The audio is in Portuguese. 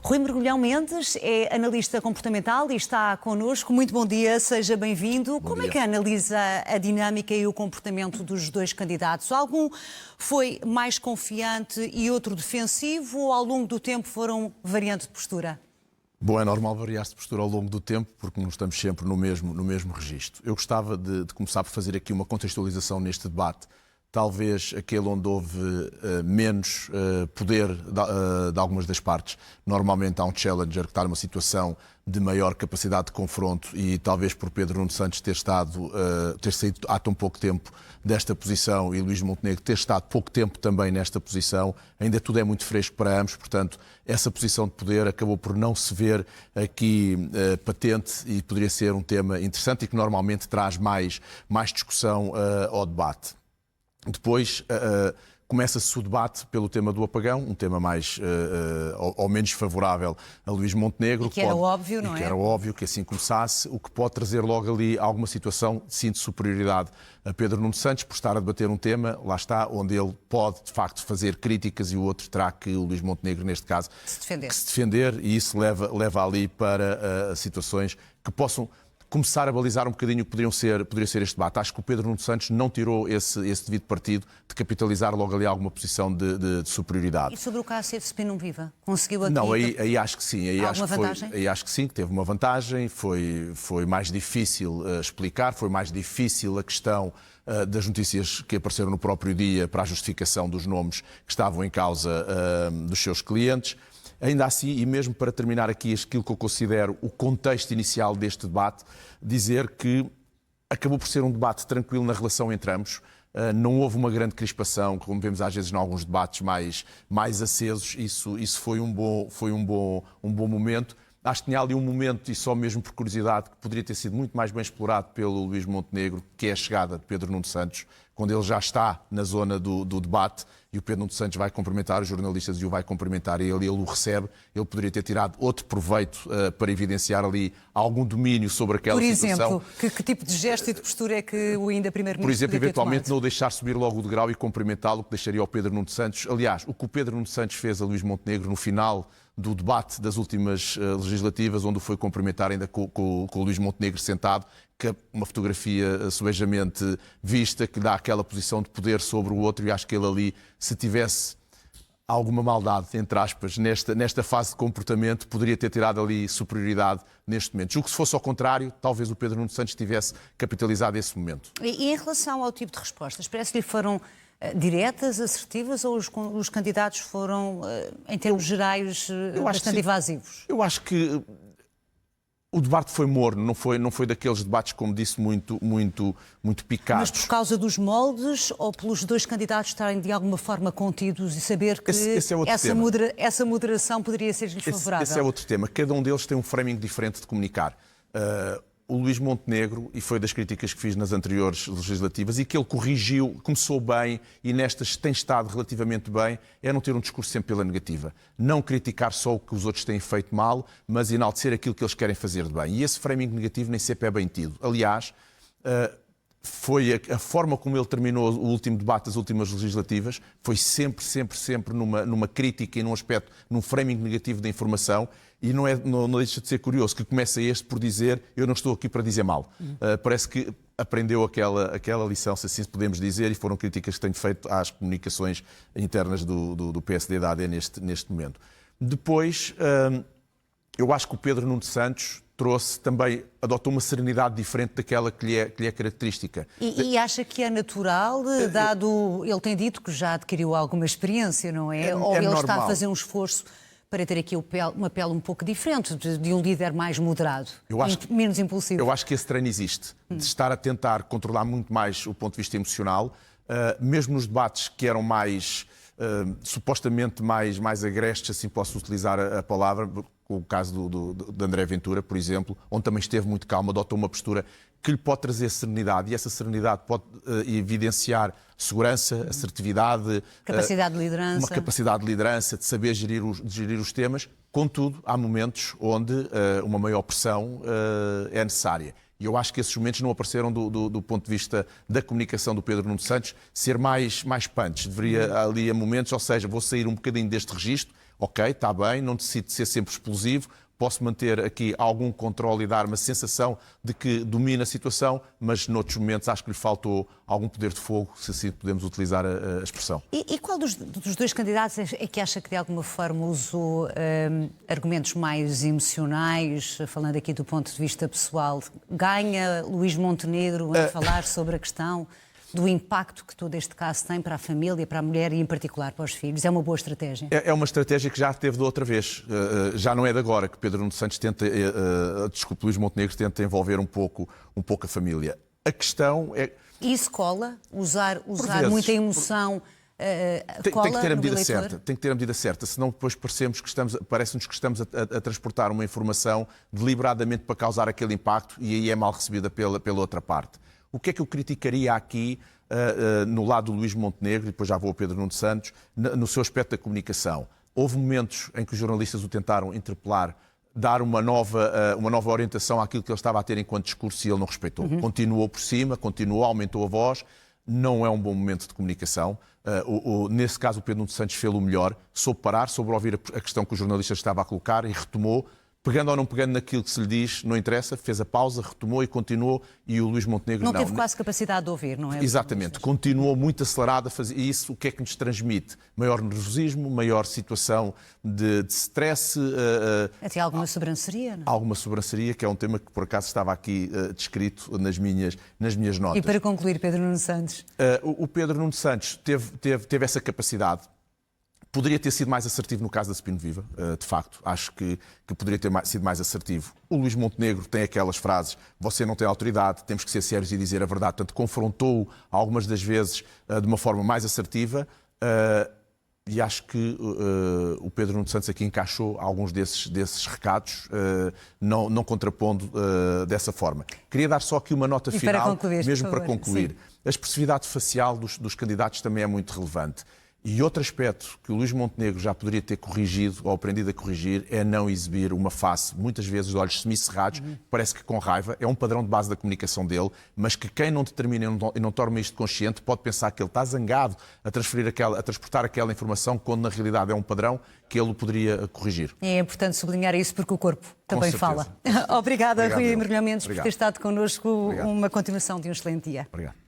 Rui Mergulhão Mendes é analista comportamental e está connosco. Muito bom dia, seja bem-vindo. Como é que analisa a dinâmica e o comportamento dos dois candidatos? Algum foi mais confiante e outro defensivo ou ao longo do tempo foram variando de postura? Bom, é normal variar-se de postura ao longo do tempo, porque não estamos sempre no mesmo registro. Eu gostava de começar por fazer aqui uma contextualização neste debate, talvez aquele onde houve menos poder de algumas das partes. Normalmente há um challenger que está numa situação de maior capacidade de confronto e talvez por Pedro Nuno Santos ter saído há tão pouco tempo desta posição e Luís Montenegro ter estado pouco tempo também nesta posição, ainda tudo é muito fresco para ambos, portanto, essa posição de poder acabou por não se ver aqui patente e poderia ser um tema interessante e que normalmente traz mais discussão ao debate. Depois começa-se o debate pelo tema do apagão, um tema mais ou menos favorável a Luís Montenegro. E que era óbvio, não é? Que era óbvio que assim começasse, o que pode trazer logo ali alguma situação, sim, de superioridade a Pedro Nuno Santos por estar a debater um tema, lá está, onde ele pode de facto fazer críticas e o outro terá que, o Luís Montenegro neste caso, que se defender e isso leva ali para situações que possam começar a balizar um bocadinho o que poderia ser este debate. Acho que o Pedro Nuno Santos não tirou esse devido partido de capitalizar logo ali alguma posição de superioridade. E sobre o caso de Spin Viva? Conseguiu aqui? Não, aí acho que sim. Aí acho que sim, que teve uma vantagem. Foi mais difícil explicar, foi mais difícil a questão das notícias que apareceram no próprio dia para a justificação dos nomes que estavam em causa dos seus clientes. Ainda assim, e mesmo para terminar aqui aquilo que eu considero o contexto inicial deste debate, dizer que acabou por ser um debate tranquilo na relação entre ambos. Não houve uma grande crispação, como vemos às vezes em alguns debates mais acesos. Isso foi um bom momento. Acho que tinha ali um momento, e só mesmo por curiosidade, que poderia ter sido muito mais bem explorado pelo Luís Montenegro, que é a chegada de Pedro Nuno Santos, quando ele já está na zona do debate e o Pedro Nuno Santos vai cumprimentar os jornalistas e o vai cumprimentar e ele o recebe. Ele poderia ter tirado outro proveito para evidenciar ali algum domínio sobre aquela situação. Por exemplo, que tipo de gesto e de postura é que o ainda primeiro-ministro Por exemplo, eventualmente não o deixar subir logo o degrau e cumprimentá-lo, que deixaria ao Pedro Nuno Santos. Aliás, o que o Pedro Nuno Santos fez a Luís Montenegro no final do debate das últimas legislativas, onde o foi cumprimentar ainda com o Luís Montenegro sentado, que é uma fotografia subejamente vista, que dá aquela posição de poder sobre o outro, e acho que ele ali, se tivesse alguma maldade, entre aspas, nesta fase de comportamento, poderia ter tirado ali superioridade neste momento. Julgo que se fosse ao contrário, talvez o Pedro Nuno Santos tivesse capitalizado esse momento. E em relação ao tipo de respostas, parece-lhe foram diretas, assertivas, ou os candidatos foram, em termos gerais, bastante evasivos? Eu acho que o debate foi morno, não foi daqueles debates, como disse, muito picados. Mas por causa dos moldes ou pelos dois candidatos estarem de alguma forma contidos e saber que essa moderação poderia ser-lhes favorável? Esse é outro tema. Cada um deles tem um framing diferente de comunicar. O Luís Montenegro, e foi das críticas que fiz nas anteriores legislativas, e que ele corrigiu, começou bem e nestas tem estado relativamente bem, é não ter um discurso sempre pela negativa. Não criticar só o que os outros têm feito mal, mas enaltecer aquilo que eles querem fazer de bem. E esse framing negativo nem sempre é bem tido. Aliás, foi a forma como ele terminou o último debate das últimas legislativas, foi sempre numa crítica e num aspecto, num framing negativo da informação, e não deixa de ser curioso que começa este por dizer: eu não estou aqui para dizer mal. Parece que aprendeu aquela lição, se assim podemos dizer, e foram críticas que tenho feito às comunicações internas do PSD da AD neste momento. Depois, eu acho que o Pedro Nuno Santos adotou uma serenidade diferente daquela que lhe é característica. E acha que é natural, dado ele tem dito que já adquiriu alguma experiência, não é? Ou ele normal. Está a fazer um esforço para ter aqui uma pele um pouco diferente, de um líder mais moderado, menos impulsivo? Eu acho que esse treino existe, de estar a tentar controlar muito mais o ponto de vista emocional, mesmo nos debates que eram supostamente mais agrestes, assim posso utilizar a palavra, com o caso de André Ventura, por exemplo, onde também esteve muito calmo, adotou uma postura que lhe pode trazer serenidade, e essa serenidade pode evidenciar segurança, assertividade, capacidade de liderança. Uma capacidade de liderança, de saber gerir os temas. Contudo, há momentos onde uma maior pressão é necessária. E eu acho que esses momentos não apareceram do ponto de vista da comunicação do Pedro Nuno Santos ser mais punch. Deveria ali a momentos, ou seja, vou sair um bocadinho deste registro, ok, está bem, não necessito ser sempre explosivo, posso manter aqui algum controle e dar uma sensação de que domina a situação, mas noutros momentos acho que lhe faltou algum poder de fogo, se assim podemos utilizar a expressão. E qual dos dois candidatos é que acha que de alguma forma usou argumentos mais emocionais, falando aqui do ponto de vista pessoal? Ganha Luís Montenegro a falar sobre a questão do impacto que todo este caso tem para a família, para a mulher e em particular para os filhos? É uma boa estratégia? É uma estratégia que já teve de outra vez. Já não é de agora que Pedro Nuno Santos tenta, Luís Montenegro tenta envolver um pouco a família. A questão é... E isso cola? Usar vezes, muita emoção cola tem que ter a no medida eleitor? certa. Tem que ter a medida certa, senão depois parece-nos que estamos a transportar uma informação deliberadamente para causar aquele impacto e aí é mal recebida pela outra parte. O que é que eu criticaria aqui no lado do Luís Montenegro, e depois já vou a Pedro Nuno Santos, no seu aspecto da comunicação? Houve momentos em que os jornalistas o tentaram interpelar, dar uma nova orientação àquilo que ele estava a ter enquanto discurso e ele não respeitou. Continuou por cima, aumentou a voz. Não é um bom momento de comunicação. Nesse caso, o Pedro Nuno Santos fez o melhor, soube parar, soube ouvir a questão que o jornalista estava a colocar e retomou. Pegando ou não pegando naquilo que se lhe diz, não interessa, fez a pausa, retomou e continuou, e o Luís Montenegro não. Não teve quase capacidade de ouvir, não é? Exatamente, continuou muito acelerado a fazer isso. O que é que nos transmite? Maior nervosismo, maior situação de stress. Até alguma sobranceria, não é? Alguma sobranceria, que é um tema que por acaso estava aqui descrito nas minhas notas. E para concluir, Pedro Nuno Santos? O Pedro Nuno Santos teve essa capacidade. Poderia ter sido mais assertivo no caso da Spin Viva, de facto. Acho que poderia ter sido mais assertivo. O Luís Montenegro tem aquelas frases: você não tem autoridade, temos que ser sérios e dizer a verdade. Portanto, confrontou-o algumas das vezes de uma forma mais assertiva e acho que o Pedro Nuno Santos aqui encaixou alguns desses recados, não contrapondo dessa forma. Queria dar só aqui uma nota final, mesmo para concluir. A expressividade facial dos candidatos também é muito relevante. E outro aspecto que o Luís Montenegro já poderia ter corrigido ou aprendido a corrigir é não exibir uma face, muitas vezes, de olhos semicerrados, parece que com raiva. É um padrão de base da comunicação dele, mas que quem não determina e não torna isto consciente pode pensar que ele está zangado a transportar aquela informação, quando na realidade é um padrão que ele poderia corrigir. É importante sublinhar isso porque o corpo também fala. Obrigada, Rui Mergulhão Mendes, por ter estado connosco. Uma continuação de um excelente dia. Obrigado.